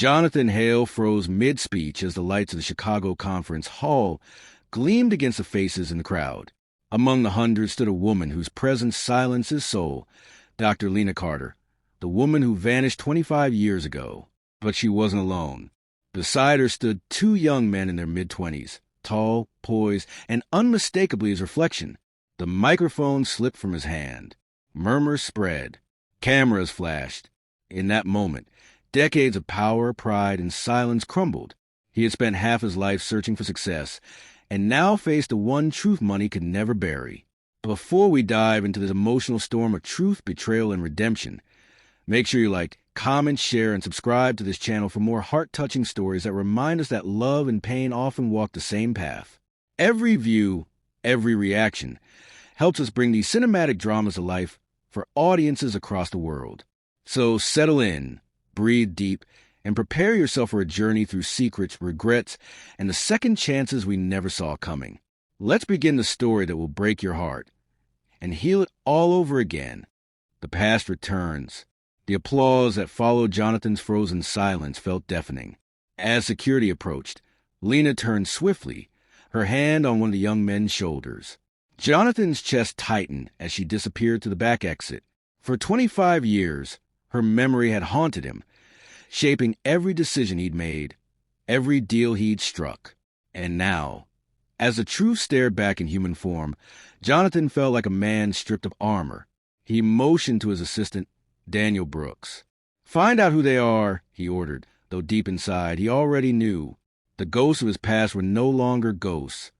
Jonathan Hale froze mid-speech as the lights of the Chicago conference hall gleamed against the faces in the crowd. Among the hundreds stood a woman whose presence silenced his soul, Dr. Lena Carter, the woman who vanished 25 years ago. But she wasn't alone. Beside her stood two young men in their mid-20s, tall, poised, and unmistakably his reflection. The microphone slipped from his hand. Murmurs spread. Cameras flashed. In that moment, decades of power, pride, and silence crumbled. He had spent half his life searching for success, and now faced the one truth money could never bury. Before we dive into this emotional storm of truth, betrayal, and redemption, make sure you like, comment, share, and subscribe to this channel for more heart-touching stories that remind us that love and pain often walk the same path. Every view, every reaction, helps us bring these cinematic dramas to life for audiences across the world. So settle in, breathe deep, and prepare yourself for a journey through secrets, regrets, and the second chances we never saw coming. Let's begin the story that will break your heart and heal it all over again. The past returns. The applause that followed Jonathan's frozen silence felt deafening. As security approached, Lena turned swiftly, her hand on one of the young men's shoulders. Jonathan's chest tightened as she disappeared to the back exit. For 25 years, her memory had haunted him, shaping every decision he'd made, every deal he'd struck. And now, as the truth stared back in human form, Jonathan felt like a man stripped of armor. He motioned to his assistant, Daniel Brooks. "Find out who they are," he ordered, though deep inside he already knew. The ghosts of his past were no longer ghosts.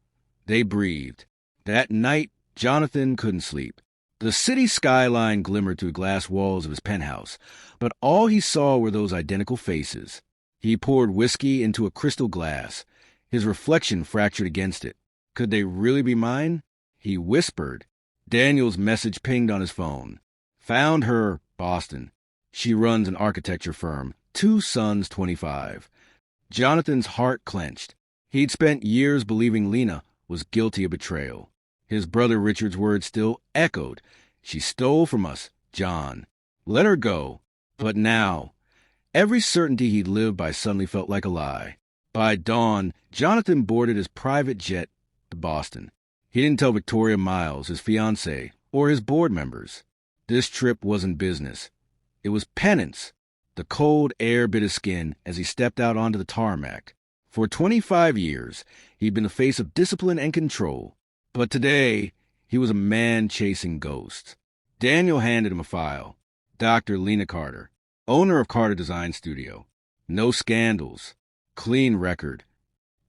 They breathed. That night, Jonathan couldn't sleep. The city skyline glimmered through the glass walls of his penthouse, but all he saw were those identical faces. He poured whiskey into a crystal glass, his reflection fractured against it. Could they really be mine? He whispered. Daniel's message pinged on his phone. "Found her, Boston. She runs an architecture firm. 2 sons, 25. Jonathan's heart clenched. He'd spent years believing Lena was guilty of betrayal. His brother Richard's words still echoed. "She stole from us, John. Let her go." But now, every certainty he'd lived by suddenly felt like a lie. By dawn, Jonathan boarded his private jet to Boston. He didn't tell Victoria Miles, his fiancée, or his board members. This trip wasn't business. It was penance. The cold air bit his skin as he stepped out onto the tarmac. For 25 years, he'd been the face of discipline and control. But today, he was a man chasing ghosts. Daniel handed him a file. Dr. Lena Carter, owner of Carter Design Studio. No scandals. Clean record.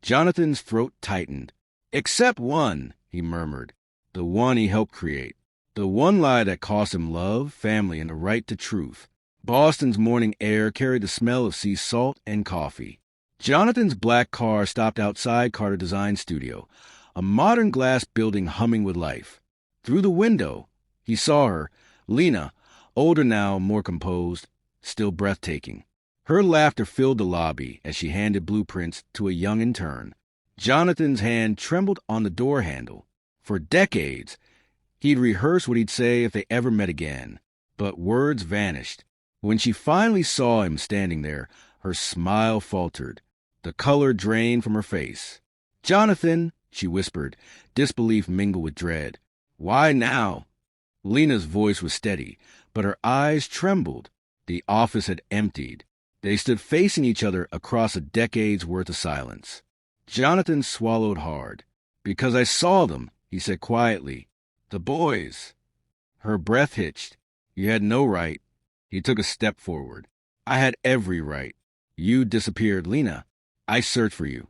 Jonathan's throat tightened. "Except one," he murmured. The one he helped create. The one lie that cost him love, family, and the right to truth. Boston's morning air carried the smell of sea salt and coffee. Jonathan's black car stopped outside Carter Design Studio, a modern glass building humming with life. Through the window, he saw her, Lena, older now, more composed, still breathtaking. Her laughter filled the lobby as she handed blueprints to a young intern. Jonathan's hand trembled on the door handle. For decades, he'd rehearsed what he'd say if they ever met again. But words vanished. When she finally saw him standing there, her smile faltered. The color drained from her face. "Jonathan," she whispered, disbelief mingled with dread. "Why now?" Lena's voice was steady, but her eyes trembled. The office had emptied. They stood facing each other across a decade's worth of silence. Jonathan swallowed hard. "Because I saw them," he said quietly. "The boys." Her breath hitched. "You had no right." He took a step forward. "I had every right. You disappeared, Lena. I searched for you."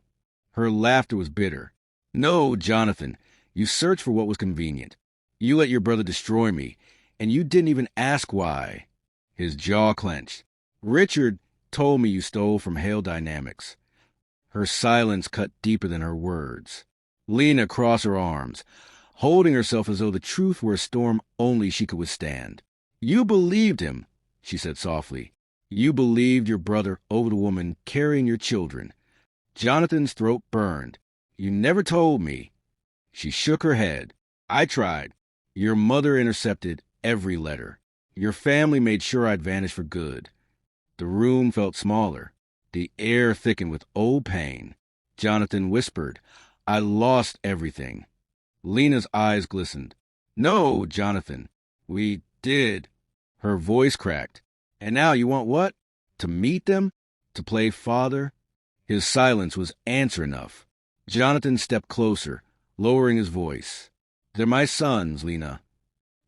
Her laughter was bitter. "No, Jonathan, you searched for what was convenient. You let your brother destroy me, and you didn't even ask why." His jaw clenched. "Richard told me you stole from Hale Dynamics." Her silence cut deeper than her words. Lena crossed her arms, holding herself as though the truth were a storm only she could withstand. "You believed him," she said softly. "You believed your brother over the woman carrying your children." Jonathan's throat burned. "You never told me." She shook her head. "I tried. Your mother intercepted every letter. Your family made sure I'd vanish for good." The room felt smaller. The air thickened with old pain. Jonathan whispered, "I lost everything." Lena's eyes glistened. "No, Jonathan. We did." Her voice cracked. "And now you want what? To meet them? To play father?" His silence was answer enough. Jonathan stepped closer, lowering his voice. "They're my sons, Lena."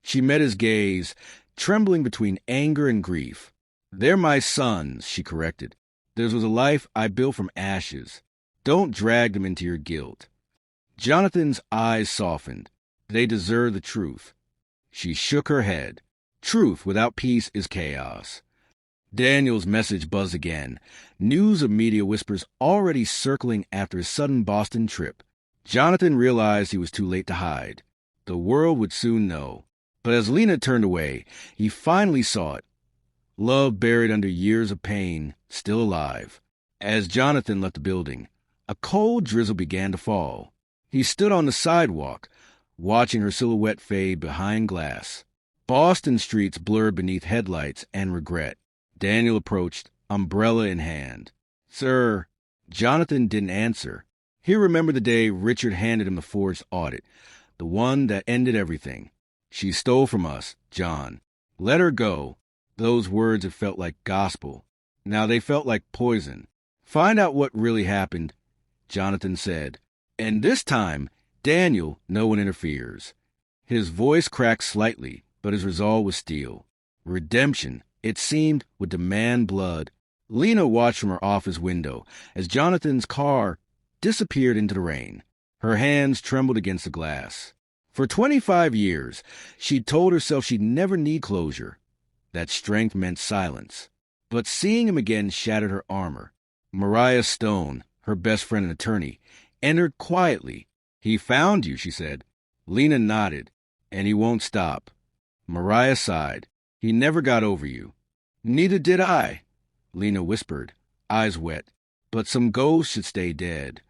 She met his gaze, trembling between anger and grief. "They're my sons," she corrected. "Theirs was a life I built from ashes. Don't drag them into your guilt." Jonathan's eyes softened. "They deserve the truth." She shook her head. "Truth without peace is chaos." Daniel's message buzzed again. News of media whispers already circling after his sudden Boston trip. Jonathan realized he was too late to hide. The world would soon know. But as Lena turned away, he finally saw it. Love buried under years of pain, still alive. As Jonathan left the building, a cold drizzle began to fall. He stood on the sidewalk, watching her silhouette fade behind glass. Boston streets blurred beneath headlights and regret. Daniel approached, umbrella in hand. "Sir." Jonathan didn't answer. He remembered the day Richard handed him the forged audit, the one that ended everything. "She stole from us, John. Let her go." Those words had felt like gospel. Now they felt like poison. "Find out what really happened," Jonathan said. "And this time, Daniel, no one interferes." His voice cracked slightly, but his resolve was steel. Redemption, it seemed, would demand blood. Lena watched from her office window as Jonathan's car disappeared into the rain. Her hands trembled against the glass. For 25 years, she'd told herself she'd never need closure. That strength meant silence. But seeing him again shattered her armor. Mariah Stone, her best friend and attorney, entered quietly. "He found you," she said. Lena nodded. "And he won't stop." Mariah sighed. "He never got over you." "Neither did I," Lena whispered, eyes wet. "But some ghosts should stay dead."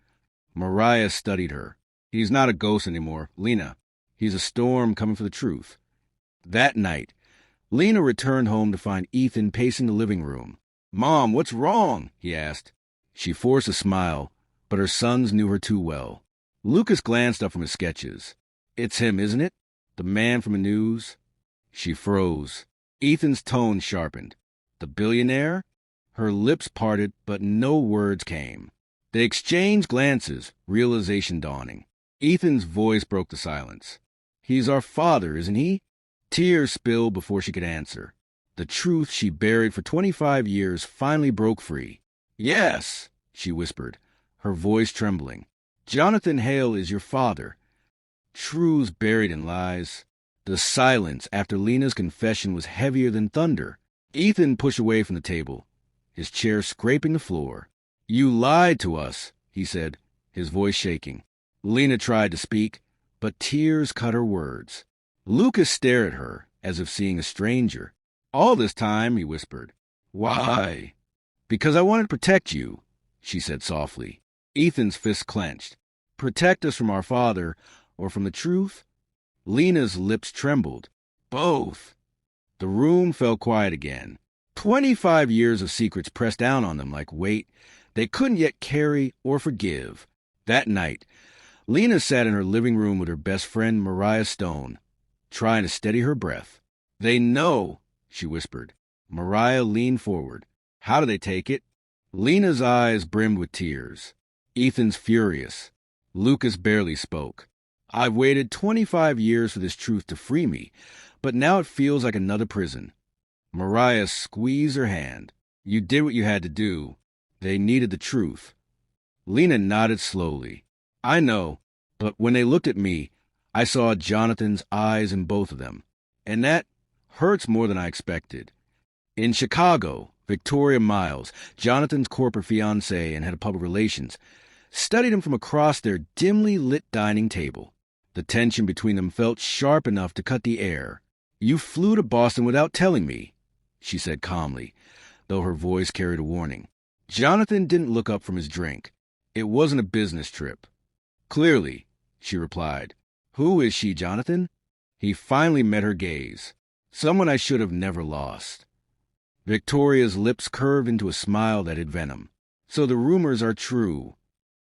Mariah studied her. "He's not a ghost anymore, Lena. He's a storm coming for the truth." That night, Lena returned home to find Ethan pacing the living room. "Mom, what's wrong?" he asked. She forced a smile, but her sons knew her too well. Lucas glanced up from his sketches. "It's him, isn't it? The man from the news?" She froze. Ethan's tone sharpened. "The billionaire?" Her lips parted, but no words came. They exchanged glances, realization dawning. Ethan's voice broke the silence. "He's our father, isn't he?" Tears spilled before she could answer. The truth she buried for 25 years finally broke free. "Yes," she whispered, her voice trembling. "Jonathan Hale is your father." Truths buried in lies. The silence after Lena's confession was heavier than thunder. Ethan pushed away from the table, his chair scraping the floor. "You lied to us," he said, his voice shaking. Lena tried to speak, but tears cut her words. Lucas stared at her, as if seeing a stranger. "All this time," he whispered. "Why?" "Because I wanted to protect you," she said softly. Ethan's fist clenched. "Protect us from our father, or from the truth?" Lena's lips trembled. "Both." The room fell quiet again. 25 years of secrets pressed down on them like weight they couldn't yet carry or forgive. That night, Lena sat in her living room with her best friend, Mariah Stone, trying to steady her breath. "They know," she whispered. Mariah leaned forward. "How do they take it?" Lena's eyes brimmed with tears. Ethan's furious. Lucas barely spoke. "I've waited 25 years for this truth to free me, but now it feels like another prison." Mariah squeezed her hand. "You did what you had to do. They needed the truth." Lena nodded slowly. "I know, but when they looked at me, I saw Jonathan's eyes in both of them. And that hurts more than I expected." In Chicago, Victoria Miles, Jonathan's corporate fiancée and head of public relations, studied him from across their dimly lit dining table. The tension between them felt sharp enough to cut the air. "You flew to Boston without telling me," she said calmly, though her voice carried a warning. Jonathan didn't look up from his drink. "It wasn't a business trip." "Clearly," she replied. "Who is she, Jonathan?" He finally met her gaze. "Someone I should have never lost." Victoria's lips curved into a smile that had venom. So the rumors are true.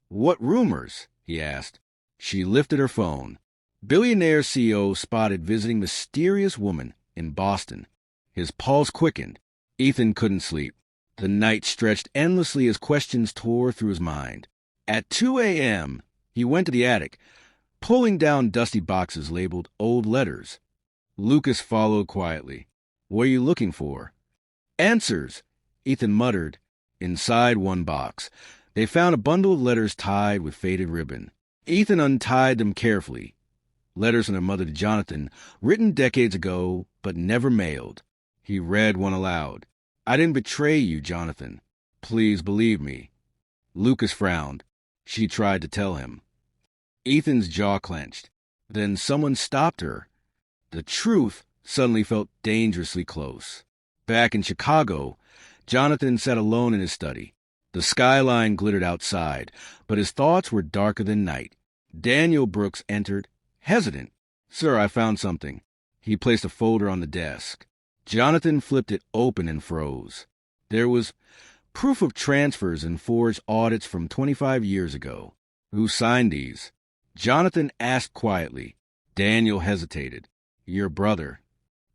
What rumors? He asked. She lifted her phone. Billionaire CEO spotted visiting mysterious woman in Boston. His pulse quickened. Ethan couldn't sleep. The night stretched endlessly as questions tore through his mind. At 2 a.m., he went to the attic, pulling down dusty boxes labeled old letters. Lucas followed quietly. What are you looking for? Answers, Ethan muttered. Inside one box, they found a bundle of letters tied with faded ribbon. Ethan untied them carefully. Letters from their mother to Jonathan, written decades ago, but never mailed. He read one aloud. I didn't betray you, Jonathan. Please believe me. Lucas frowned. She tried to tell him. Ethan's jaw clenched. Then someone stopped her. The truth suddenly felt dangerously close. Back in Chicago, Jonathan sat alone in his study. The skyline glittered outside, but his thoughts were darker than night. Daniel Brooks entered, hesitant. Sir, I found something. He placed a folder on the desk. Jonathan flipped it open and froze. There was proof of transfers and forged audits from 25 years ago. Who signed these? Jonathan asked quietly. Daniel hesitated. Your brother.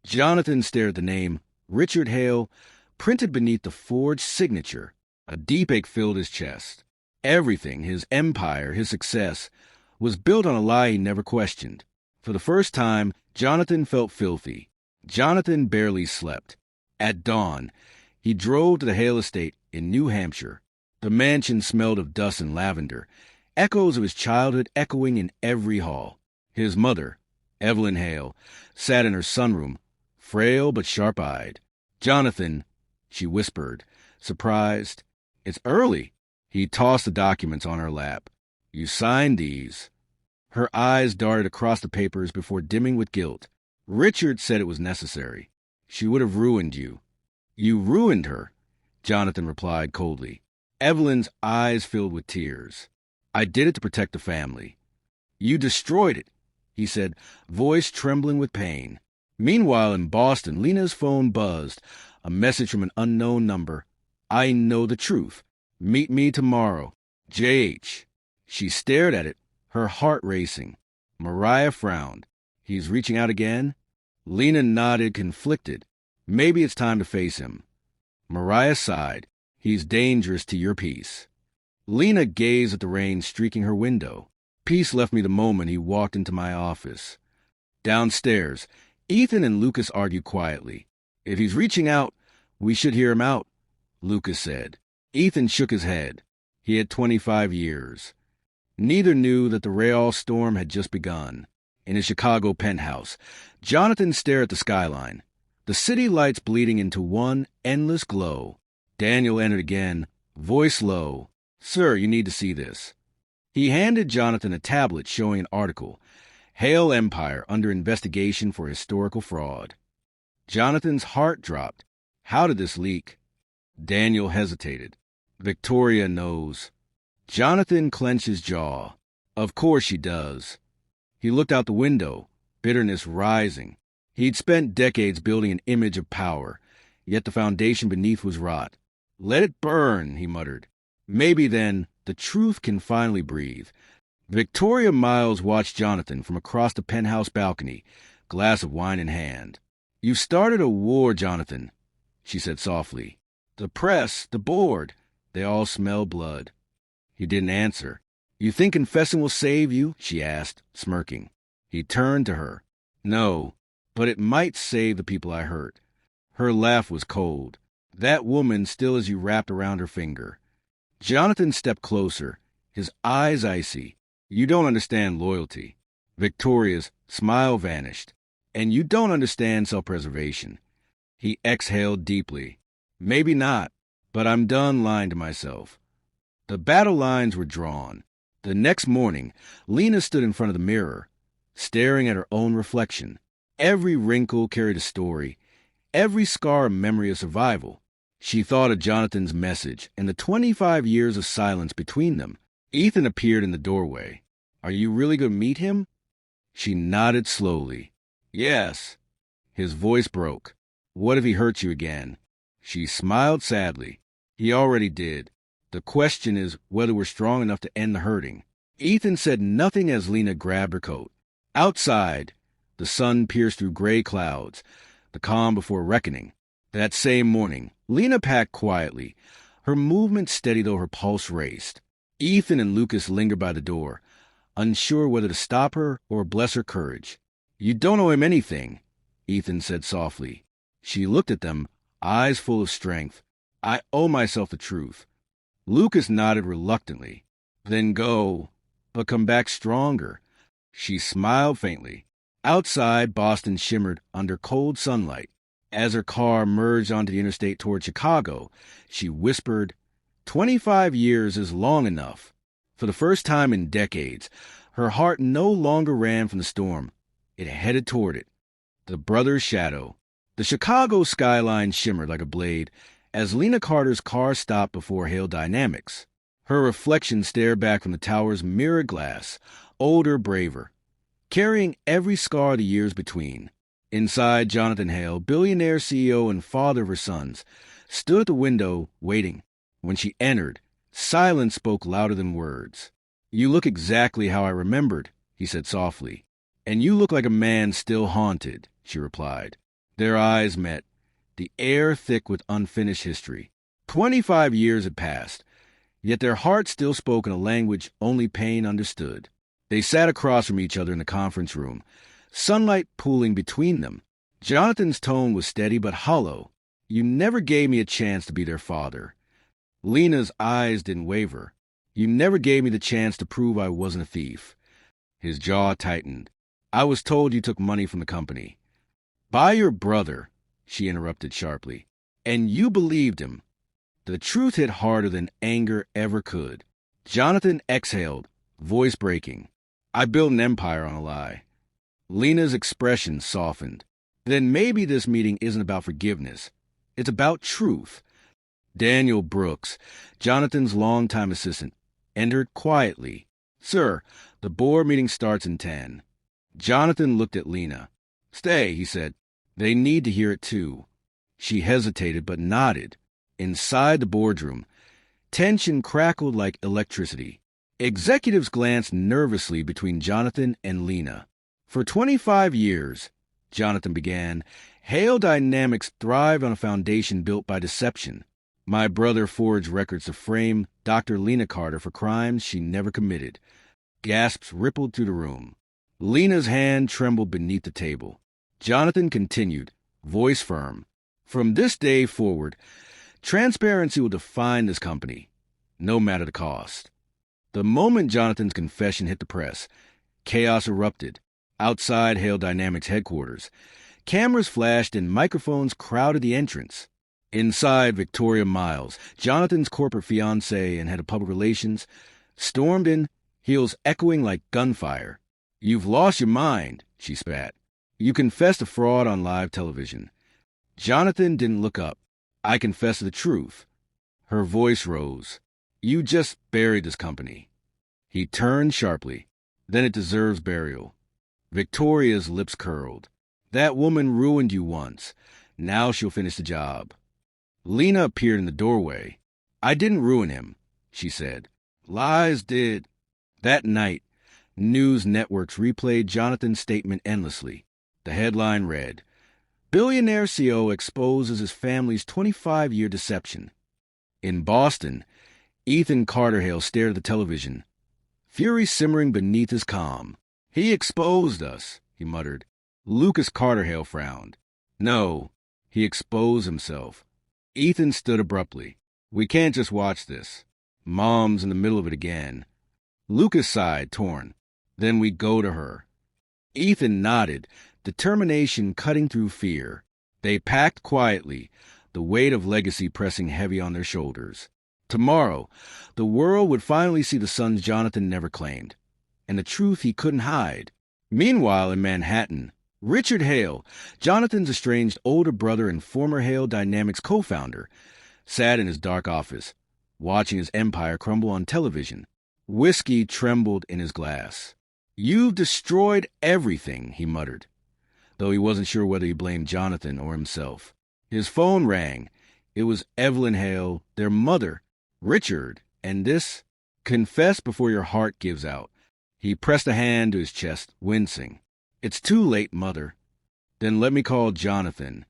Jonathan stared at the name, Richard Hale, printed beneath the forged signature. A deep ache filled his chest. Everything, his empire, his success, was built on a lie he never questioned. For the first time, Jonathan felt filthy. Jonathan barely slept. At dawn, he drove to the Hale estate in New Hampshire. The mansion smelled of dust and lavender, echoes of his childhood echoing in every hall. His mother, Evelyn Hale, sat in her sunroom, frail but sharp-eyed. Jonathan, she whispered, surprised. It's early. He tossed the documents on her lap. You signed these. Her eyes darted across the papers before dimming with guilt. Richard said it was necessary. She would have ruined you. You ruined her, Jonathan replied coldly. Evelyn's eyes filled with tears. I did it to protect the family. You destroyed it, he said, voice trembling with pain. Meanwhile, in Boston, Lena's phone buzzed. A message from an unknown number. I know the truth. Meet me tomorrow. J.H. She stared at it, her heart racing. Mariah frowned. He's reaching out again? Lena nodded, conflicted. Maybe it's time to face him. Mariah sighed. He's dangerous to your peace. Lena gazed at the rain streaking her window. Peace left me the moment he walked into my office. Downstairs, Ethan and Lucas argued quietly. If he's reaching out, we should hear him out, Lucas said. Ethan shook his head. He had 25 years. Neither knew that the Betrayal storm had just begun. In his Chicago penthouse, Jonathan stared at the skyline, the city lights bleeding into one endless glow. Daniel entered again, voice low. Sir, you need to see this. He handed Jonathan a tablet showing an article, Hale Empire under investigation for historical fraud. Jonathan's heart dropped. How did this leak? Daniel hesitated. Victoria knows. Jonathan clenched his jaw. Of course she does. He looked out the window, bitterness rising. He'd spent decades building an image of power, yet the foundation beneath was rot. Let it burn, he muttered. Maybe then the truth can finally breathe. Victoria Miles watched Jonathan from across the penthouse balcony, glass of wine in hand. You started a war, Jonathan, she said softly. The press, the board, they all smell blood. He didn't answer. You think confessing will save you? She asked, smirking. He turned to her. No, but it might save the people I hurt. Her laugh was cold. That woman still has you wrapped around her finger. Jonathan stepped closer, his eyes icy. You don't understand loyalty. Victoria's smile vanished. And you don't understand self-preservation. He exhaled deeply. Maybe not, but I'm done lying to myself. The battle lines were drawn. The next morning, Lena stood in front of the mirror, staring at her own reflection. Every wrinkle carried a story, every scar a memory of survival. She thought of Jonathan's message and the 25 years of silence between them. Ethan appeared in the doorway. Are you really going to meet him? She nodded slowly. Yes. His voice broke. What if he hurt you again? She smiled sadly. He already did. The question is whether we're strong enough to end the hurting. Ethan said nothing as Lena grabbed her coat. Outside, the sun pierced through gray clouds, the calm before reckoning. That same morning, Lena packed quietly. Her movement steady though her pulse raced. Ethan and Lucas lingered by the door, unsure whether to stop her or bless her courage. "You don't owe him anything," Ethan said softly. She looked at them, eyes full of strength. "I owe myself the truth." Lucas nodded reluctantly. "Then go, but come back stronger." She smiled faintly. Outside, Boston shimmered under cold sunlight. As her car merged onto the interstate toward Chicago, she whispered, 25 years is long enough." For the first time in decades, her heart no longer ran from the storm. It headed toward it. The brother's shadow. The Chicago skyline shimmered like a blade as Lena Carter's car stopped before Hale Dynamics. Her reflection stared back from the tower's mirror glass, older, braver, carrying every scar of the years between. Inside, Jonathan Hale, billionaire CEO and father of her sons, stood at the window, waiting. When she entered, silence spoke louder than words. "You look exactly how I remembered," he said softly. "And you look like a man still haunted," she replied. Their eyes met, the air thick with unfinished history. 25 years had passed, yet their hearts still spoke in a language only pain understood. They sat across from each other in the conference room, sunlight pooling between them. Jonathan's tone was steady but hollow. "You never gave me a chance to be their father." Lena's eyes didn't waver. "You never gave me the chance to prove I wasn't a thief." His jaw tightened. "I was told you took money from the company." "By your brother," she interrupted sharply. "And you believed him." The truth hit harder than anger ever could. Jonathan exhaled, voice breaking. "I built an empire on a lie." Lena's expression softened. "Then maybe this meeting isn't about forgiveness. It's about truth." Daniel Brooks, Jonathan's longtime assistant, entered quietly. "Sir, the board meeting starts in 10. Jonathan looked at Lena. "Stay," he said. "They need to hear it too." She hesitated but nodded. Inside the boardroom, tension crackled like electricity. Executives glanced nervously between Jonathan and Lena. "For 25 years," Jonathan began, "Hale Dynamics thrived on a foundation built by deception. My brother forged records to frame Dr. Lena Carter for crimes she never committed." Gasps rippled through the room. Lena's hand trembled beneath the table. Jonathan continued, voice firm. "From this day forward, transparency will define this company, no matter the cost." The moment Jonathan's confession hit the press, chaos erupted. Outside Hale Dynamics headquarters, cameras flashed and microphones crowded the entrance. Inside, Victoria Miles, Jonathan's corporate fiancée and head of public relations, stormed in, heels echoing like gunfire. "You've lost your mind," she spat. "You confessed to fraud on live television." Jonathan didn't look up. "I confess the truth." Her voice rose. "You just buried this company." He turned sharply. "Then it deserves burial." Victoria's lips curled. "That woman ruined you once. Now she'll finish the job." Lena appeared in the doorway. "I didn't ruin him," she said. "Lies did." That night, news networks replayed Jonathan's statement endlessly. The headline read, "Billionaire CEO exposes his family's 25-year deception." In Boston, Ethan Carter Hale stared at the television, fury simmering beneath his calm. "He exposed us," he muttered. Lucas Carter Hale frowned. "No, he exposed himself." Ethan stood abruptly. "We can't just watch this. Mom's in the middle of it again." Lucas sighed, torn. "Then we go to her." Ethan nodded, determination cutting through fear. They packed quietly, the weight of legacy pressing heavy on their shoulders. Tomorrow, the world would finally see the sons Jonathan never claimed, and the truth he couldn't hide. Meanwhile, in Manhattan, Richard Hale, Jonathan's estranged older brother and former Hale Dynamics co-founder, sat in his dark office, watching his empire crumble on television. Whiskey trembled in his glass. "You've destroyed everything," he muttered, though he wasn't sure whether he blamed Jonathan or himself. His phone rang. It was Evelyn Hale, their mother, Richard, and this? Confess before your heart gives out. He pressed a hand to his chest, wincing. It's too late, Mother. Then let me call Jonathan.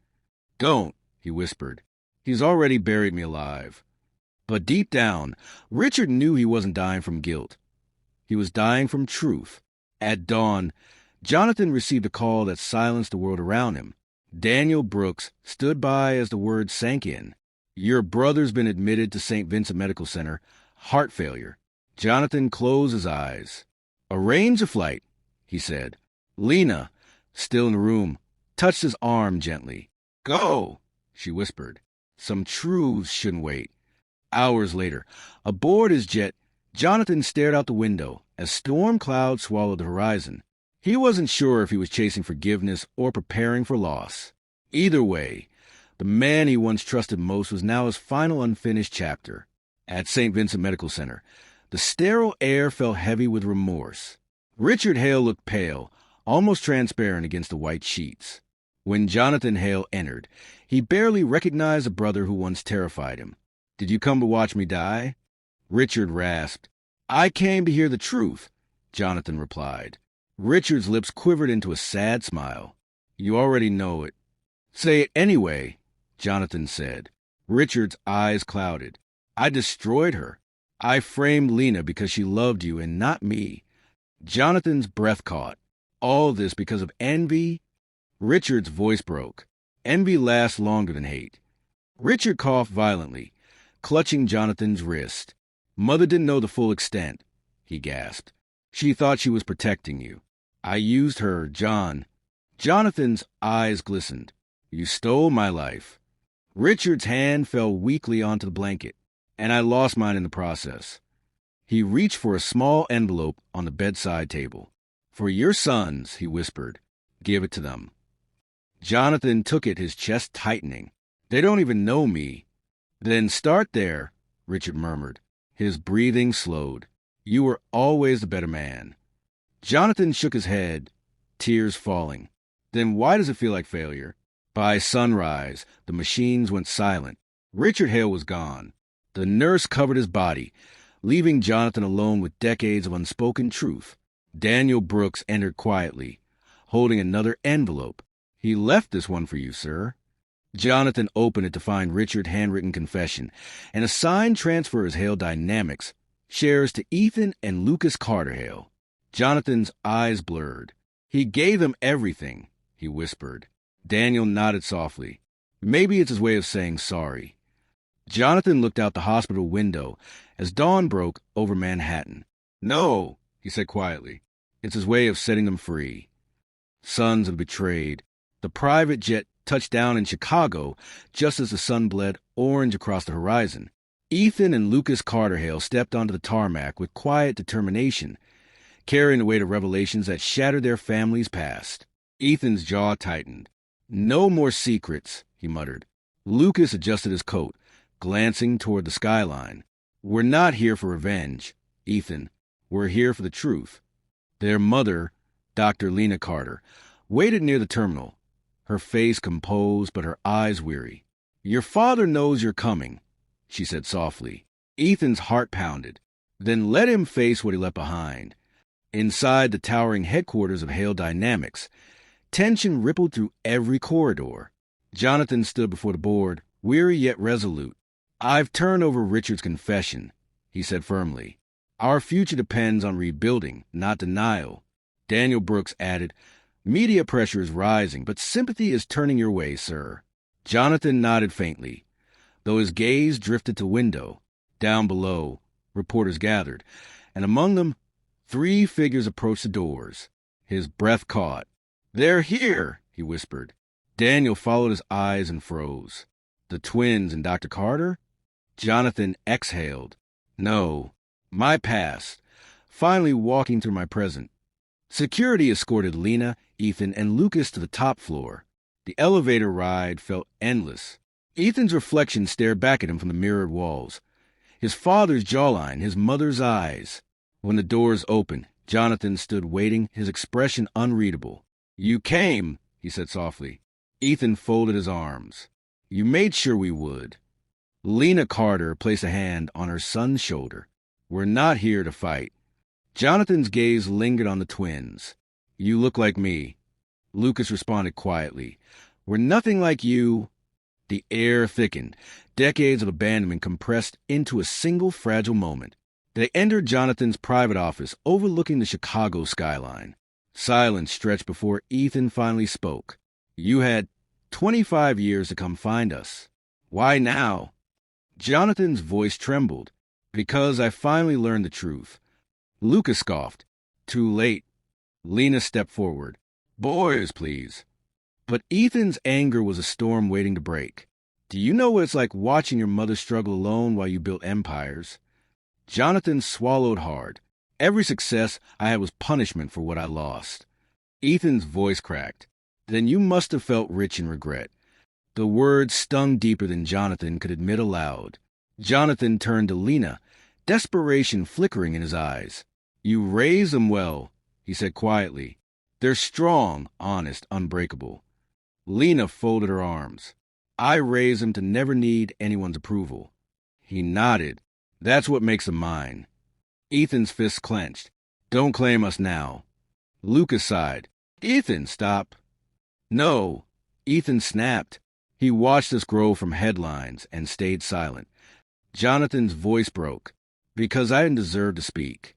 Don't, he whispered. He's already buried me alive. But deep down, Richard knew he wasn't dying from guilt. He was dying from truth. At dawn, Jonathan received a call that silenced the world around him. Daniel Brooks stood by as the words sank in. Your brother's been admitted to St. Vincent Medical Center. Heart failure. Jonathan closed his eyes. Arrange a flight, he said. Lena, still in the room, touched his arm gently. Go, she whispered. Some truths shouldn't wait. Hours later, aboard his jet, Jonathan stared out the window as storm clouds swallowed the horizon. He wasn't sure if he was chasing forgiveness or preparing for loss. Either way, the man he once trusted most was now his final unfinished chapter. At St. Vincent Medical Center, the sterile air felt heavy with remorse. Richard Hale looked pale, almost transparent against the white sheets. When Jonathan Hale entered, he barely recognized the brother who once terrified him. Did you come to watch me die? Richard rasped. I came to hear the truth, Jonathan replied. Richard's lips quivered into a sad smile. You already know it. Say it anyway, Jonathan said. Richard's eyes clouded. I destroyed her. I framed Lena because she loved you and not me. Jonathan's breath caught. All this because of envy? Richard's voice broke. Envy lasts longer than hate. Richard coughed violently, clutching Jonathan's wrist. Mother didn't know the full extent, he gasped. She thought she was protecting you. I used her, John. Jonathan's eyes glistened. You stole my life. Richard's hand fell weakly onto the blanket, and I lost mine in the process. He reached for a small envelope on the bedside table. For your sons, he whispered. Give it to them. Jonathan took it, his chest tightening. They don't even know me. Then start there, Richard murmured. His breathing slowed. You were always the better man. Jonathan shook his head, tears falling. Then why does it feel like failure? By sunrise, the machines went silent. Richard Hale was gone. The nurse covered his body, leaving Jonathan alone with decades of unspoken truth. Daniel Brooks entered quietly, holding another envelope. He left this one for you, sir. Jonathan opened it to find Richard's handwritten confession and a signed transfer as Hale Dynamics, shares to Ethan and Lucas Carter Hale. Jonathan's eyes blurred. He gave them everything, he whispered. Daniel nodded softly. Maybe it's his way of saying sorry. Jonathan looked out the hospital window as dawn broke over Manhattan. No, he said quietly. It's his way of setting them free. Sons of betrayed. The private jet touched down in Chicago just as the sun bled orange across the horizon. Ethan and Lucas Carter Hale stepped onto the tarmac with quiet determination, carrying away the revelations that shattered their family's past. Ethan's jaw tightened. No more secrets, he muttered. Lucas adjusted his coat, glancing toward the skyline. We're not here for revenge, Ethan. We're here for the truth. Their mother, Dr. Lena Carter, waited near the terminal, her face composed but her eyes weary. Your father knows you're coming, she said softly. Ethan's heart pounded. Then let him face what he left behind. Inside the towering headquarters of Hale Dynamics, tension rippled through every corridor. Jonathan stood before the board, weary yet resolute. I've turned over Richard's confession, he said firmly. Our future depends on rebuilding, not denial. Daniel Brooks added, Media pressure is rising, but sympathy is turning your way, sir. Jonathan nodded faintly, though his gaze drifted to window. Down below, reporters gathered, and among them, 3 figures approached the doors. His breath caught. They're here, he whispered. Daniel followed his eyes and froze. The twins and Dr. Carter? Jonathan exhaled. No, my past, finally walking through my present. Security escorted Lena, Ethan, and Lucas to the top floor. The elevator ride felt endless. Ethan's reflection stared back at him from the mirrored walls. His father's jawline, his mother's eyes. When the doors opened, Jonathan stood waiting, his expression unreadable. You came, he said softly. Ethan folded his arms. You made sure we would. Lena Carter placed a hand on her son's shoulder. We're not here to fight. Jonathan's gaze lingered on the twins. You look like me. Lucas responded quietly. We're nothing like you. The air thickened, decades of abandonment compressed into a single fragile moment. They entered Jonathan's private office overlooking the Chicago skyline. Silence stretched before Ethan finally spoke. You had 25 years to come find us. Why now? Jonathan's voice trembled. Because I finally learned the truth. Lucas scoffed. Too late. Lena stepped forward. Boys, please. But Ethan's anger was a storm waiting to break. Do you know what it's like watching your mother struggle alone while you built empires? Jonathan swallowed hard. Every success I had was punishment for what I lost. Ethan's voice cracked. Then you must have felt rich in regret. The words stung deeper than Jonathan could admit aloud. Jonathan turned to Lena, desperation flickering in his eyes. You raised them well, he said quietly. They're strong, honest, unbreakable. Lena folded her arms. I raised them to never need anyone's approval. He nodded. That's what makes them mine. Ethan's fists clenched. Don't claim us now. Lucas sighed. Ethan, stop. No. Ethan snapped. He watched us grow from headlines and stayed silent. Jonathan's voice broke. Because I didn't deserve to speak.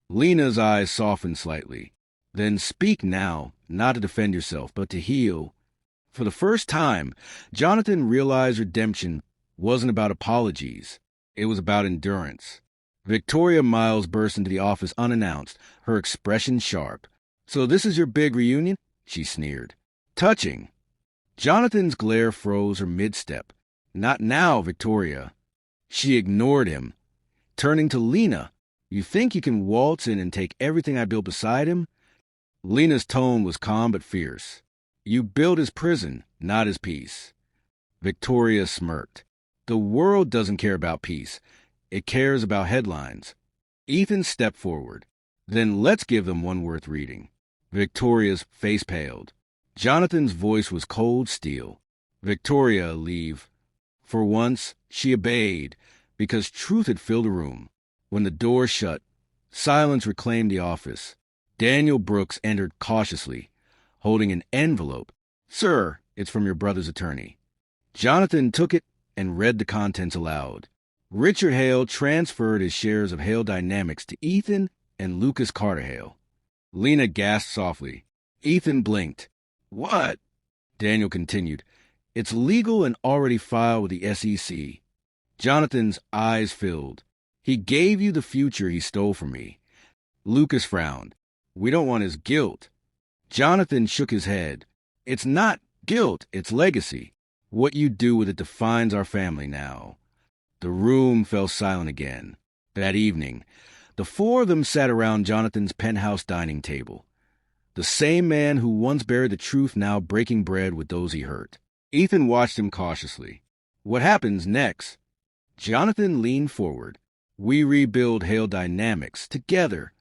Lena's eyes softened slightly. Then speak now, not to defend yourself, but to heal. For the first time, Jonathan realized redemption wasn't about apologies. It was about endurance. Victoria Miles burst into the office unannounced, her expression sharp. So this is your big reunion? She sneered. Touching. Jonathan's glare froze her mid-step. Not now, Victoria. She ignored him. Turning to Lena, you think you can waltz in and take everything I built beside him? Lena's tone was calm but fierce. You built his prison, not his peace. Victoria smirked. The world doesn't care about peace. It cares about headlines. Ethan stepped forward. Then let's give them one worth reading. Victoria's face paled. Jonathan's voice was cold steel. Victoria, leave. For once, she obeyed, because truth had filled the room. When the door shut, silence reclaimed the office. Daniel Brooks entered cautiously, holding an envelope. Sir, it's from your brother's attorney. Jonathan took it and read the contents aloud. Richard Hale transferred his shares of Hale Dynamics to Ethan and Lucas Carter Hale. Lena gasped softly. Ethan blinked. What? Daniel continued. It's legal and already filed with the SEC. Jonathan's eyes filled. He gave you the future he stole from me. Lucas frowned. We don't want his guilt. Jonathan shook his head. It's not guilt, it's legacy. What you do with it defines our family now. The room fell silent again. That evening, the four of them sat around Jonathan's penthouse dining table. The same man who once buried the truth now breaking bread with those he hurt. Ethan watched him cautiously. What happens next? Jonathan leaned forward. We rebuild Hale Dynamics together.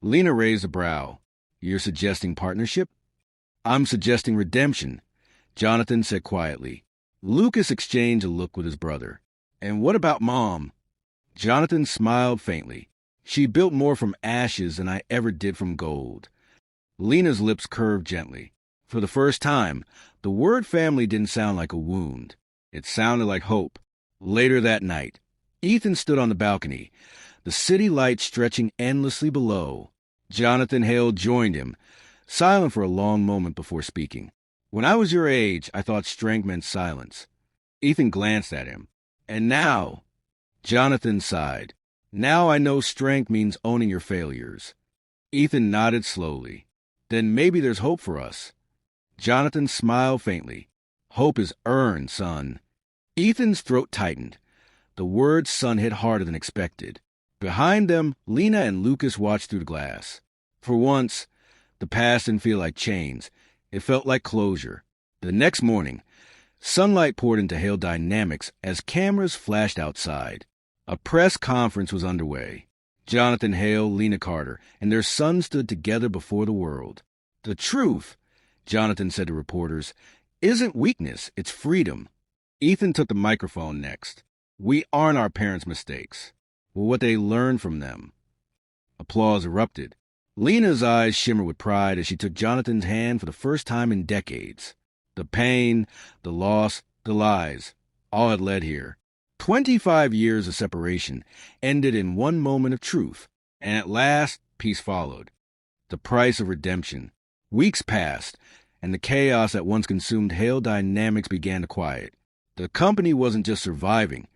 Lena raised a brow. You're suggesting partnership? I'm suggesting redemption, Jonathan said quietly. Lucas exchanged a look with his brother. And what about Mom? Jonathan smiled faintly. She built more from ashes than I ever did from gold. Lena's lips curved gently. For the first time, the word family didn't sound like a wound. It sounded like hope. Later that night, Ethan stood on the balcony, the city lights stretching endlessly below. Jonathan Hale joined him, silent for a long moment before speaking. When I was your age, I thought strength meant silence. Ethan glanced at him. And now, Jonathan sighed. Now I know strength means owning your failures. Ethan nodded slowly. Then maybe there's hope for us. Jonathan smiled faintly. Hope is earned, son. Ethan's throat tightened. The word son hit harder than expected. Behind them, Lena and Lucas watched through the glass. For once, the past didn't feel like chains. It felt like closure. The next morning, sunlight poured into Hale Dynamics as cameras flashed outside. A press conference was underway. Jonathan Hale, Lena Carter, and their son stood together before the world. The truth, Jonathan said to reporters, isn't weakness, it's freedom. Ethan took the microphone next. We aren't our parents' mistakes. We're what they learned from them. Applause erupted. Lena's eyes shimmered with pride as she took Jonathan's hand for the first time in decades. The pain, the loss, the lies, all had led here. 25 years of separation ended in one moment of truth, and at last, peace followed. The price of redemption. Weeks passed, and the chaos that once consumed Hale Dynamics began to quiet. The company wasn't just surviving,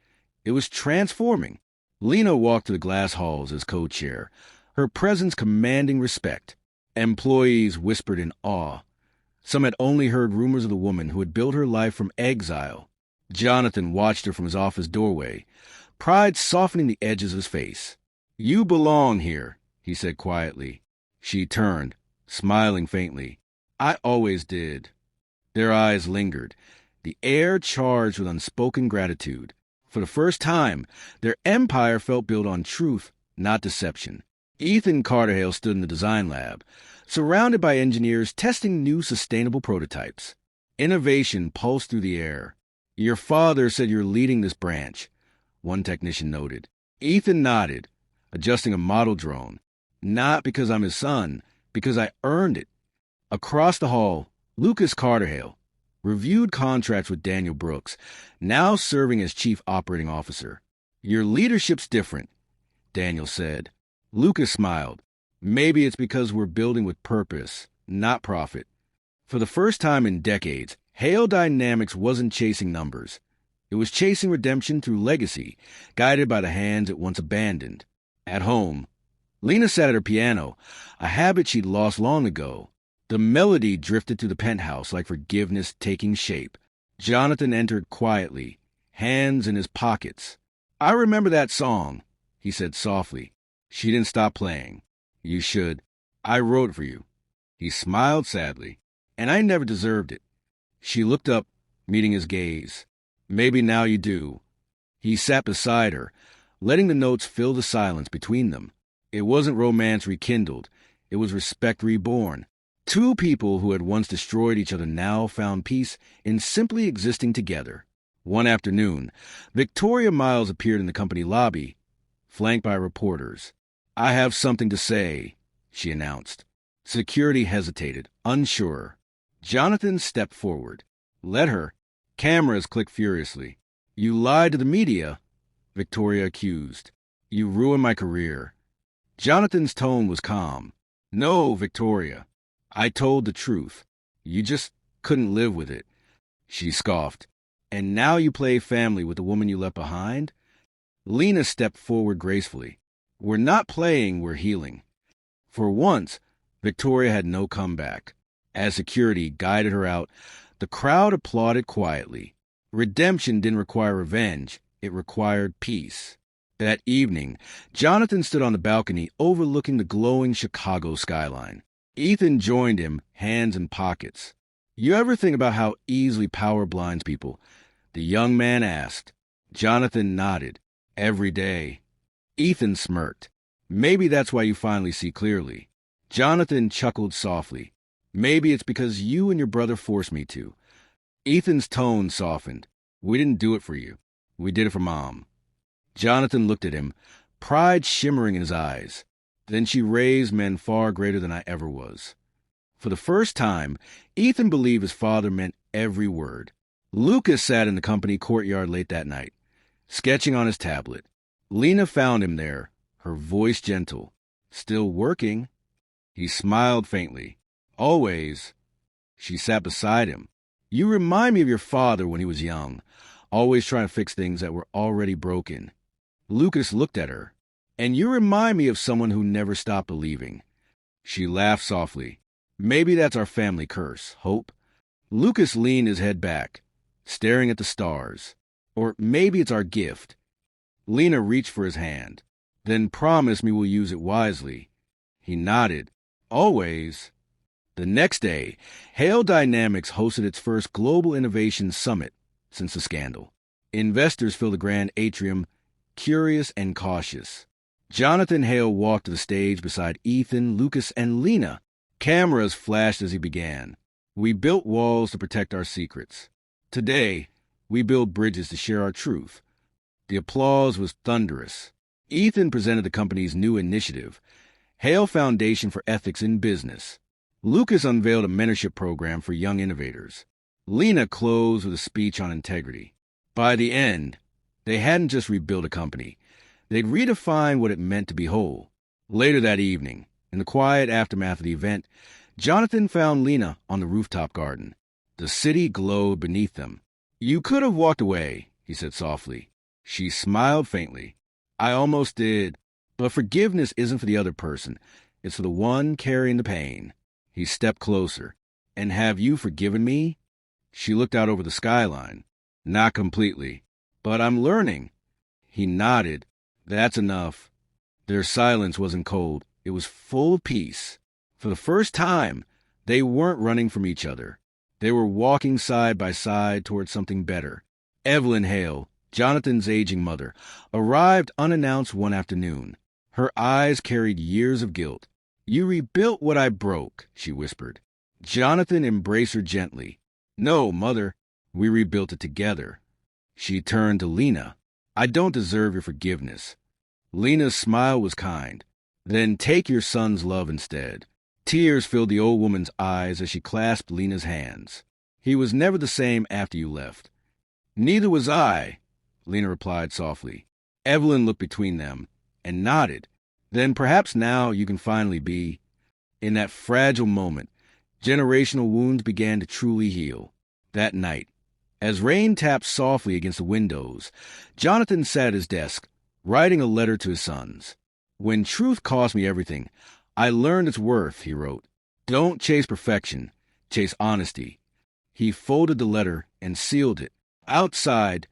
it was transforming. Lena walked to the glass halls as co-chair, her presence commanding respect. Employees whispered in awe. Some had only heard rumors of the woman who had built her life from exile. Jonathan watched her from his office doorway, pride softening the edges of his face. "You belong here," he said quietly. She turned, smiling faintly. "I always did." Their eyes lingered, the air charged with unspoken gratitude. For the first time, their empire felt built on truth, not deception. Ethan Carterhale stood in the design lab, surrounded by engineers testing new sustainable prototypes. Innovation pulsed through the air. "Your father said you're leading this branch," one technician noted. Ethan nodded, adjusting a model drone. "Not because I'm his son, because I earned it." Across the hall, Lucas Carterhale reviewed contracts with Daniel Brooks, now serving as chief operating officer. "Your leadership's different," Daniel said. Lucas smiled. "Maybe it's because we're building with purpose, not profit." For the first time in decades, Hale Dynamics wasn't chasing numbers. It was chasing redemption through legacy, guided by the hands it once abandoned. At home, Lena sat at her piano, a habit she'd lost long ago. The melody drifted through the penthouse like forgiveness taking shape. Jonathan entered quietly, hands in his pockets. "I remember that song," he said softly. She didn't stop playing. "You should. I wrote it for you." He smiled sadly. "And I never deserved it." She looked up, meeting his gaze. "Maybe now you do." He sat beside her, letting the notes fill the silence between them. It wasn't romance rekindled. It was respect reborn. Two people who had once destroyed each other now found peace in simply existing together. One afternoon, Victoria Miles appeared in the company lobby, flanked by reporters. "I have something to say," she announced. Security hesitated, unsure. Jonathan stepped forward. "Let her." Cameras clicked furiously. "You lied to the media," Victoria accused. "You ruined my career." Jonathan's tone was calm. "No, Victoria. I told the truth. You just couldn't live with it." She scoffed. "And now you play family with the woman you left behind?" Lena stepped forward gracefully. "We're not playing, we're healing." For once, Victoria had no comeback. As security guided her out, the crowd applauded quietly. Redemption didn't require revenge. It required peace. That evening, Jonathan stood on the balcony overlooking the glowing Chicago skyline. Ethan joined him, hands in pockets. "You ever think about how easily power blinds people?" the young man asked. Jonathan nodded. "Every day." Ethan smirked. "Maybe that's why you finally see clearly." Jonathan chuckled softly. "Maybe it's because you and your brother forced me to." Ethan's tone softened. "We didn't do it for you. We did it for Mom." Jonathan looked at him, pride shimmering in his eyes. "Then she raised men far greater than I ever was." For the first time, Ethan believed his father meant every word. Lucas sat in the company courtyard late that night, sketching on his tablet. Lena found him there, her voice gentle. "Still working?" He smiled faintly. "Always." She sat beside him. "You remind me of your father when he was young, always trying to fix things that were already broken." Lucas looked at her. "And you remind me of someone who never stopped believing." She laughed softly. "Maybe that's our family curse, hope." Lucas leaned his head back, staring at the stars. "Or maybe it's our gift." Lena reached for his hand. "Then promise me we'll use it wisely." He nodded. "Always." The next day, Hale Dynamics hosted its first Global Innovation Summit since the scandal. Investors filled the grand atrium, curious and cautious. Jonathan Hale walked to the stage beside Ethan, Lucas, and Lena. Cameras flashed as he began. "We built walls to protect our secrets. Today, we build bridges to share our truth." The applause was thunderous. Ethan presented the company's new initiative, Hale Foundation for Ethics in Business. Lucas unveiled a mentorship program for young innovators. Lena closed with a speech on integrity. By the end, they hadn't just rebuilt a company. They'd redefined what it meant to be whole. Later that evening, in the quiet aftermath of the event, Jonathan found Lena on the rooftop garden. The city glowed beneath them. "You could have walked away," he said softly. She smiled faintly. "I almost did. But forgiveness isn't for the other person. It's for the one carrying the pain." He stepped closer. "And have you forgiven me?" She looked out over the skyline. "Not completely. But I'm learning." He nodded. "That's enough." Their silence wasn't cold. It was full of peace. For the first time, they weren't running from each other. They were walking side by side towards something better. Evelyn Hale, Jonathan's aging mother, arrived unannounced one afternoon. Her eyes carried years of guilt. "You rebuilt what I broke," she whispered. Jonathan embraced her gently. "No, Mother, we rebuilt it together." She turned to Lena. "I don't deserve your forgiveness." Lena's smile was kind. "Then take your son's love instead." Tears filled the old woman's eyes as she clasped Lena's hands. "He was never the same after you left." "Neither was I," Lena replied softly. Evelyn looked between them and nodded. "Then perhaps now you can finally be." In that fragile moment, generational wounds began to truly heal. That night, as rain tapped softly against the windows, Jonathan sat at his desk, writing a letter to his sons. "When truth cost me everything, I learned its worth," he wrote. "Don't chase perfection, chase honesty." He folded the letter and sealed it. Outside,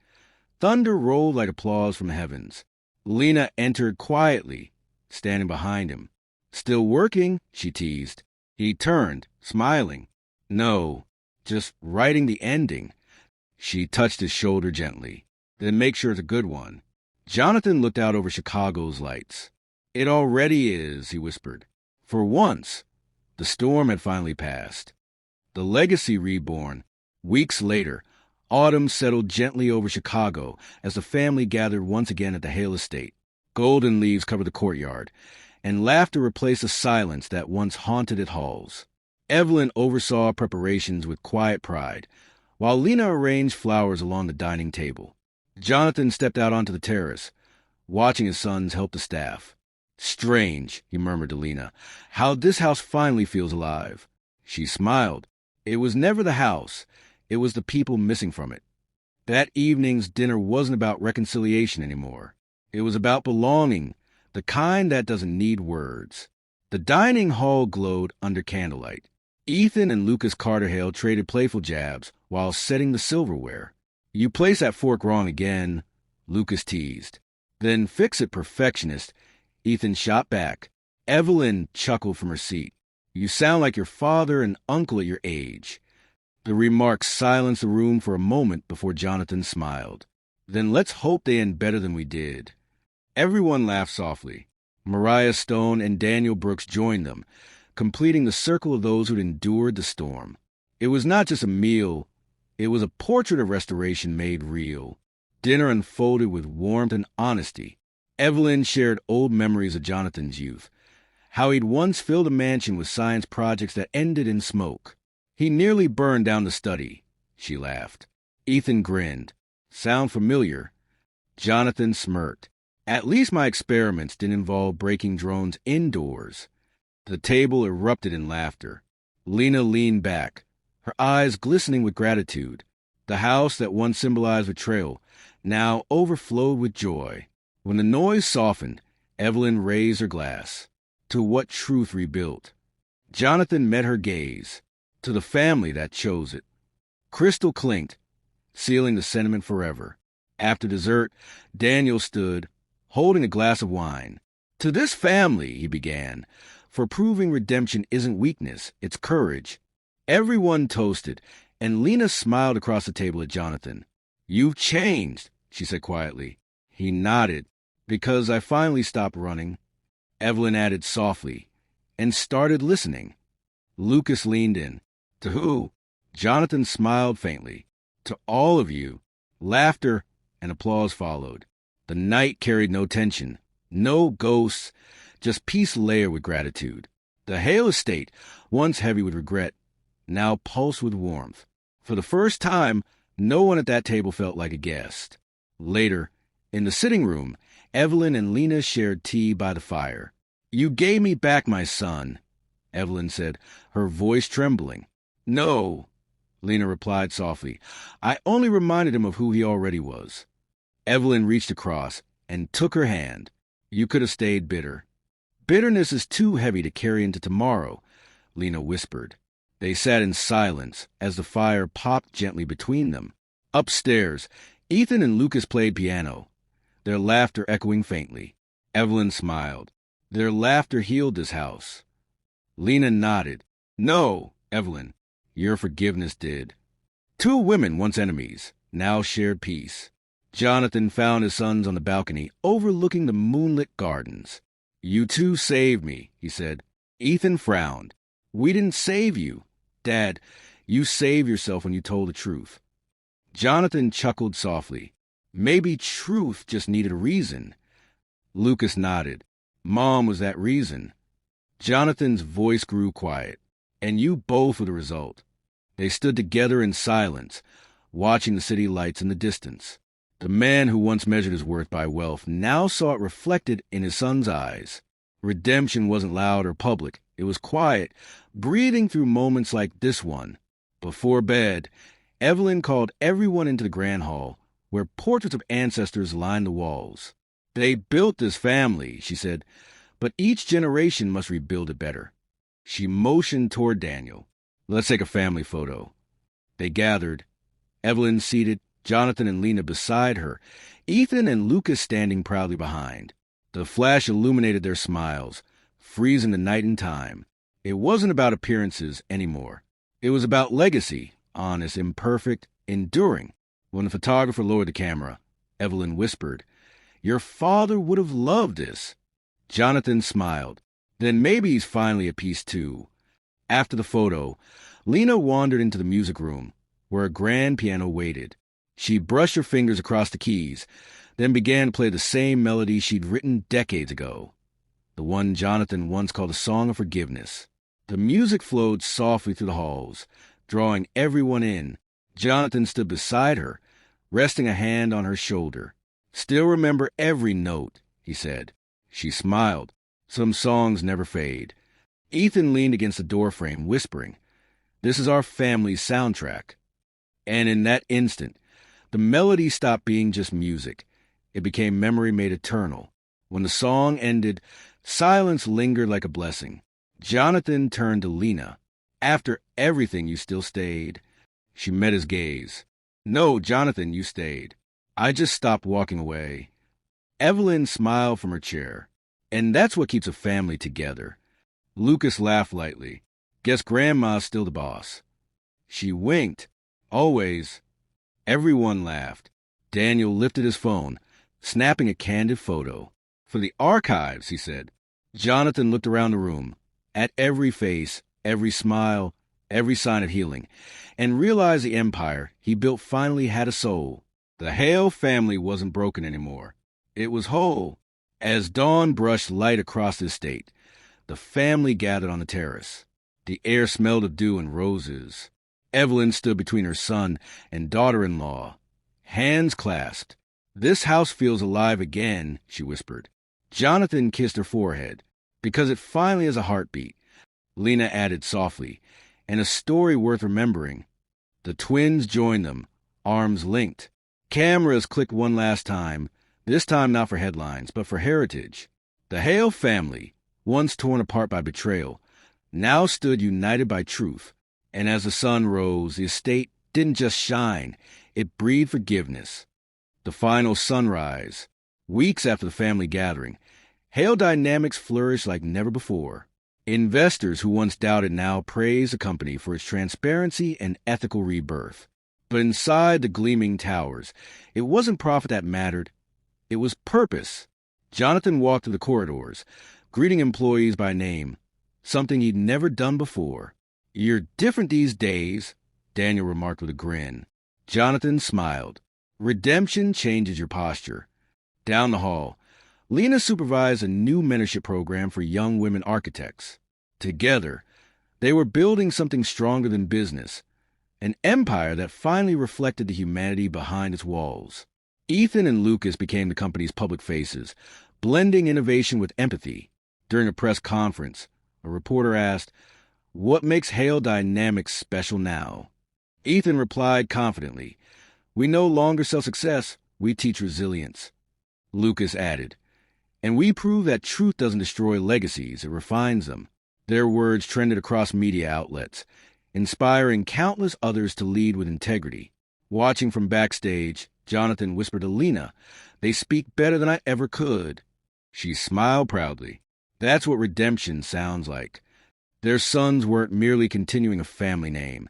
thunder rolled like applause from the heavens. Lena entered quietly, standing behind him. "Still working?" she teased. He turned, smiling. "No, just writing the ending." She touched his shoulder gently. "Then make sure it's a good one." Jonathan looked out over Chicago's lights. "It already is," he whispered. For once, the storm had finally passed. The legacy reborn. Weeks later, autumn settled gently over Chicago as the family gathered once again at the Hale estate. Golden leaves covered the courtyard, and laughter replaced the silence that once haunted its halls. Evelyn oversaw preparations with quiet pride, while Lena arranged flowers along the dining table. Jonathan stepped out onto the terrace, watching his sons help the staff. "Strange," he murmured to Lena, "how this house finally feels alive." She smiled. It was never the house. It was the people missing from it. That evening's dinner wasn't about reconciliation anymore. It was about belonging, the kind that doesn't need words. The dining hall glowed under candlelight. Ethan and Lucas Carter Hale traded playful jabs while setting the silverware. "You place that fork wrong again," Lucas teased. "Then fix it, perfectionist," Ethan shot back. Evelyn chuckled from her seat. "You sound like your father and uncle at your age." The remark silenced the room for a moment before Jonathan smiled. "Then let's hope they end better than we did." Everyone laughed softly. Mariah Stone and Daniel Brooks joined them, completing the circle of those who'd endured the storm. It was not just a meal. It was a portrait of restoration made real. Dinner unfolded with warmth and honesty. Evelyn shared old memories of Jonathan's youth, how he'd once filled a mansion with science projects that ended in smoke. "He nearly burned down the study," she laughed. Ethan grinned. "Sound familiar?" Jonathan smirked. "At least my experiments didn't involve breaking drones indoors." The table erupted in laughter. Lena leaned back, her eyes glistening with gratitude. The house that once symbolized betrayal now overflowed with joy. When the noise softened, Evelyn raised her glass. To what truth rebuilt? Jonathan met her gaze. To the family that chose it. Crystal clinked, sealing the sentiment forever. After dessert, Daniel stood, holding a glass of wine. "To this family," he began, "for proving redemption isn't weakness, it's courage." Everyone toasted, and Lena smiled across the table at Jonathan. "You've changed," she said quietly. He nodded. "Because I finally stopped running." Evelyn added softly, "and started listening." Lucas leaned in. "To who?" Jonathan smiled faintly. "To all of you." Laughter and applause followed. The night carried no tension, no ghosts, just peace layered with gratitude. The Hale estate, once heavy with regret, now pulsed with warmth. For the first time, no one at that table felt like a guest. Later, in the sitting room, Evelyn and Lena shared tea by the fire. "You gave me back my son," Evelyn said, her voice trembling. "No," Lena replied softly. "I only reminded him of who he already was." Evelyn reached across and took her hand. "You could have stayed bitter." "Bitterness is too heavy to carry into tomorrow," Lena whispered. They sat in silence as the fire popped gently between them. Upstairs, Ethan and Lucas played piano, their laughter echoing faintly. Evelyn smiled. Their laughter healed this house. Lena nodded. "No, Evelyn, your forgiveness did." Two women, once enemies, now shared peace. Jonathan found his sons on the balcony, overlooking the moonlit gardens. "You two saved me," he said. Ethan frowned. "We didn't save you. Dad, you saved yourself when you told the truth." Jonathan chuckled softly. "Maybe truth just needed a reason." Lucas nodded. "Mom was that reason." Jonathan's voice grew quiet. "And you both were the result." They stood together in silence, watching the city lights in the distance. The man who once measured his worth by wealth now saw it reflected in his son's eyes. Redemption wasn't loud or public. It was quiet, breathing through moments like this one. Before bed, Evelyn called everyone into the grand hall, where portraits of ancestors lined the walls. "They built this family," she said, "but each generation must rebuild it better." She motioned toward Daniel. "Let's take a family photo." They gathered, Evelyn seated, Jonathan and Lena beside her, Ethan and Lucas standing proudly behind. The flash illuminated their smiles, freezing the night and time. It wasn't about appearances anymore. It was about legacy, honest, imperfect, enduring. When the photographer lowered the camera, Evelyn whispered, "Your father would have loved this." Jonathan smiled. "Then maybe he's finally at peace too." After the photo, Lena wandered into the music room, where a grand piano waited. She brushed her fingers across the keys, then began to play the same melody she'd written decades ago, the one Jonathan once called a song of forgiveness. The music flowed softly through the halls, drawing everyone in. Jonathan stood beside her, resting a hand on her shoulder. "Still remember every note," he said. She smiled. "Some songs never fade." Ethan leaned against the doorframe, whispering, "This is our family's soundtrack." And in that instant, the melody stopped being just music. It became memory made eternal. When the song ended, silence lingered like a blessing. Jonathan turned to Lena. "After everything, you still stayed." She met his gaze. "No, Jonathan, you stayed. I just stopped walking away." Evelyn smiled from her chair. "And that's what keeps a family together." Lucas laughed lightly. "Guess Grandma's still the boss." She winked. "Always." Everyone laughed. Daniel lifted his phone, snapping a candid photo. "For the archives," he said. Jonathan looked around the room, at every face, every smile, every sign of healing, and realized the empire he built finally had a soul. The Hale family wasn't broken anymore. It was whole. As dawn brushed light across the estate, the family gathered on the terrace. The air smelled of dew and roses. Evelyn stood between her son and daughter-in-law, hands clasped. "This house feels alive again," she whispered. Jonathan kissed her forehead. "Because it finally has a heartbeat." Lena added softly, "And a story worth remembering." The twins joined them, arms linked. Cameras clicked one last time, this time not for headlines, but for heritage. The Hale family, once torn apart by betrayal, now stood united by truth. And as the sun rose, the estate didn't just shine, it breathed forgiveness. The final sunrise, weeks after the family gathering, Hale dynamics flourished like never before. Investors who once doubted now praised the company for its transparency and ethical rebirth. But inside the gleaming towers, it wasn't profit that mattered. It was purpose. Jonathan walked through the corridors, greeting employees by name, something he'd never done before. "You're different these days," Daniel remarked with a grin. Jonathan smiled. "Redemption changes your posture." Down the hall, Lena supervised a new mentorship program for young women architects. Together, they were building something stronger than business, an empire that finally reflected the humanity behind its walls. Ethan and Lucas became the company's public faces, blending innovation with empathy. During a press conference, a reporter asked, "What makes Hale Dynamics special now?" Ethan replied confidently, "We no longer sell success, we teach resilience." Lucas added, "And we prove that truth doesn't destroy legacies, it refines them." Their words trended across media outlets, inspiring countless others to lead with integrity. Watching from backstage, Jonathan whispered to Lena, "They speak better than I ever could." She smiled proudly. That's what redemption sounds like. Their sons weren't merely continuing a family name.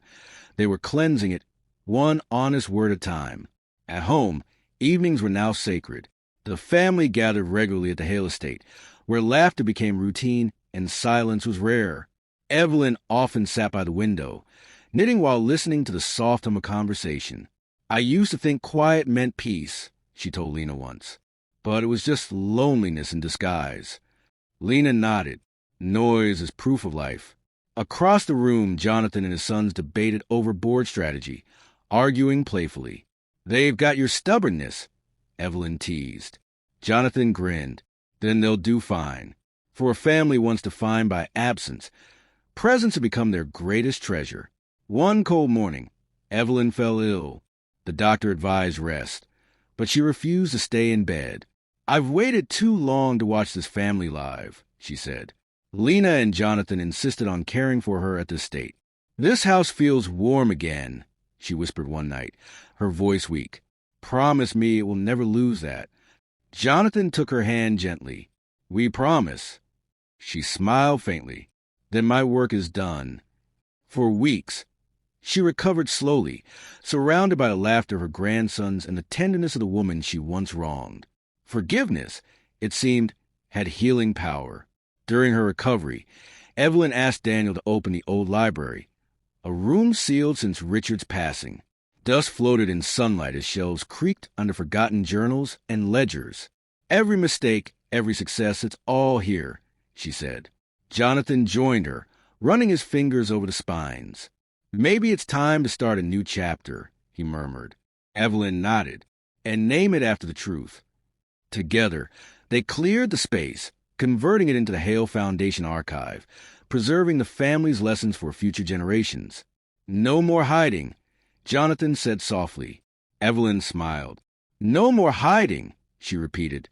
They were cleansing it, one honest word at a time. At home, evenings were now sacred. The family gathered regularly at the Hale estate, where laughter became routine and silence was rare. Evelyn often sat by the window, knitting while listening to the soft hum of conversation. "I used to think quiet meant peace," she told Lena once. "But it was just loneliness in disguise." Lena nodded. Noise is proof of life. Across the room, Jonathan and his sons debated over board strategy, arguing playfully. "They've got your stubbornness," Evelyn teased. Jonathan grinned. "Then they'll do fine." For a family once defined by absence, presence had become their greatest treasure. One cold morning, Evelyn fell ill. The doctor advised rest, but she refused to stay in bed. "I've waited too long to watch this family live," she said. Lena and Jonathan insisted on caring for her at the estate. "This house feels warm again," she whispered one night, her voice weak. "Promise me it will never lose that." Jonathan took her hand gently. "We promise." She smiled faintly. "Then my work is done." For weeks, she recovered slowly, surrounded by the laughter of her grandsons and the tenderness of the woman she once wronged. Forgiveness, it seemed, had healing power. During her recovery, Evelyn asked Daniel to open the old library, a room sealed since Richard's passing. Dust floated in sunlight as shelves creaked under forgotten journals and ledgers. "Every mistake, every success, it's all here," she said. Jonathan joined her, running his fingers over the spines. "Maybe it's time to start a new chapter," he murmured. Evelyn nodded. "And name it after the truth." Together, they cleared the space, converting it into the Hale Foundation archive, preserving the family's lessons for future generations. "No more hiding," Jonathan said softly. Evelyn smiled. "No more hiding," she repeated,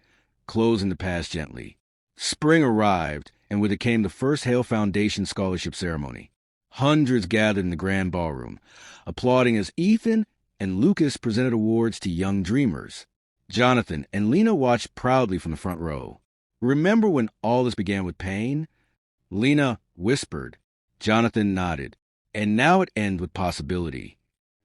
closing the past gently. Spring arrived, and with it came the first Hale Foundation scholarship ceremony. Hundreds gathered in the grand ballroom, applauding as Ethan and Lucas presented awards to young dreamers. Jonathan and Lena watched proudly from the front row. "Remember when all this began with pain?" Lena whispered. Jonathan nodded. "And now it ends with possibility."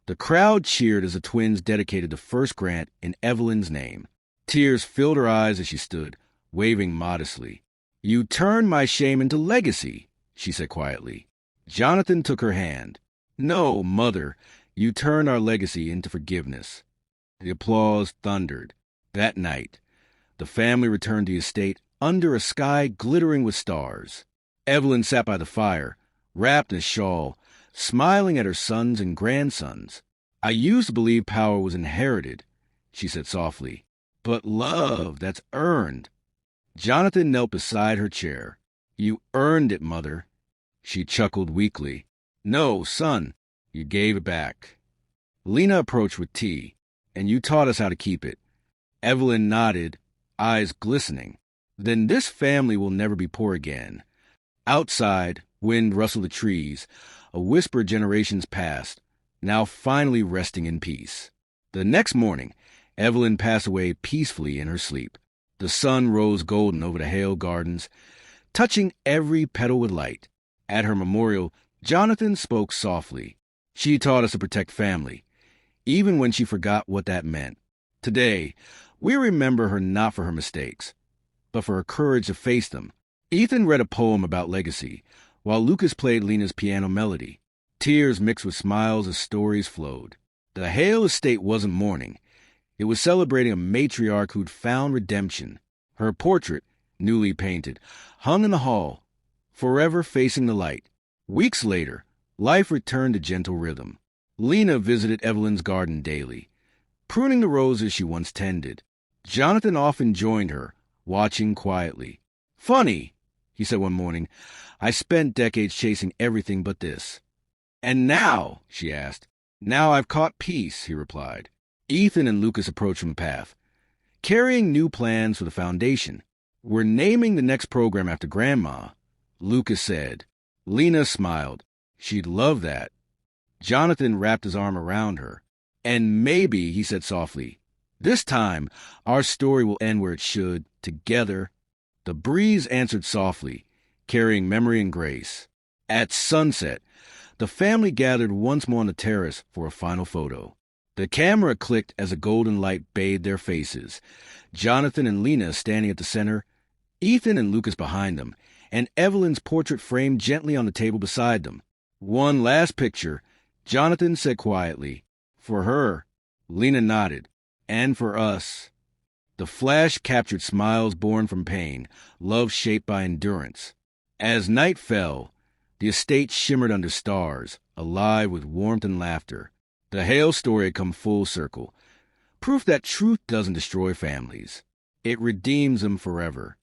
The crowd cheered as the twins dedicated the first grant in Evelyn's name. Tears filled her eyes as she stood, waving modestly. "You turned my shame into legacy," she said quietly. Jonathan took her hand. "No, Mother, you turned our legacy into forgiveness." The applause thundered. That night, the family returned to the estate under a sky glittering with stars. Evelyn sat by the fire, wrapped in a shawl, smiling at her sons and grandsons. "I used to believe power was inherited," she said softly. "But love, that's earned." Jonathan knelt beside her chair. "You earned it, Mother." She chuckled weakly. "No, son, you gave it back." Lena approached with tea. "And you taught us how to keep it." Evelyn nodded, eyes glistening. "Then this family will never be poor again." Outside, wind rustled the trees, a whisper generations past, now finally resting in peace. The next morning, Evelyn passed away peacefully in her sleep. The sun rose golden over the Hale gardens, touching every petal with light. At her memorial, Jonathan spoke softly. "She taught us to protect family, even when she forgot what that meant. Today, we remember her not for her mistakes, but for her courage to face them." Ethan read a poem about legacy, while Lucas played Lena's piano melody. Tears mixed with smiles as stories flowed. The Hale estate wasn't mourning. It was celebrating a matriarch who'd found redemption. Her portrait, newly painted, hung in the hall, forever facing the light. Weeks later, life returned to gentle rhythm. Lena visited Evelyn's garden daily, pruning the roses she once tended. Jonathan often joined her, watching quietly. "Funny," he said one morning, "I spent decades chasing everything but this." "And now?" she asked. "Now I've caught peace," he replied. Ethan and Lucas approached from the path, carrying new plans for the foundation. "We're naming the next program after Grandma," Lucas said. Lena smiled. She'd love that. Jonathan wrapped his arm around her. "And maybe," he said softly, "this time our story will end where it should, together." The breeze answered softly, carrying memory and grace. At sunset, the family gathered once more on the terrace for a final photo. The camera clicked as a golden light bathed their faces. Jonathan and Lena standing at the center, Ethan and Lucas behind them, and Evelyn's portrait framed gently on the table beside them. "One last picture," Jonathan said quietly. "For her," Lena nodded. "And for us." The flash captured smiles born from pain, love shaped by endurance. As night fell, the estate shimmered under stars, alive with warmth and laughter. The Hale story had come full circle, proof that truth doesn't destroy families. It redeems them forever.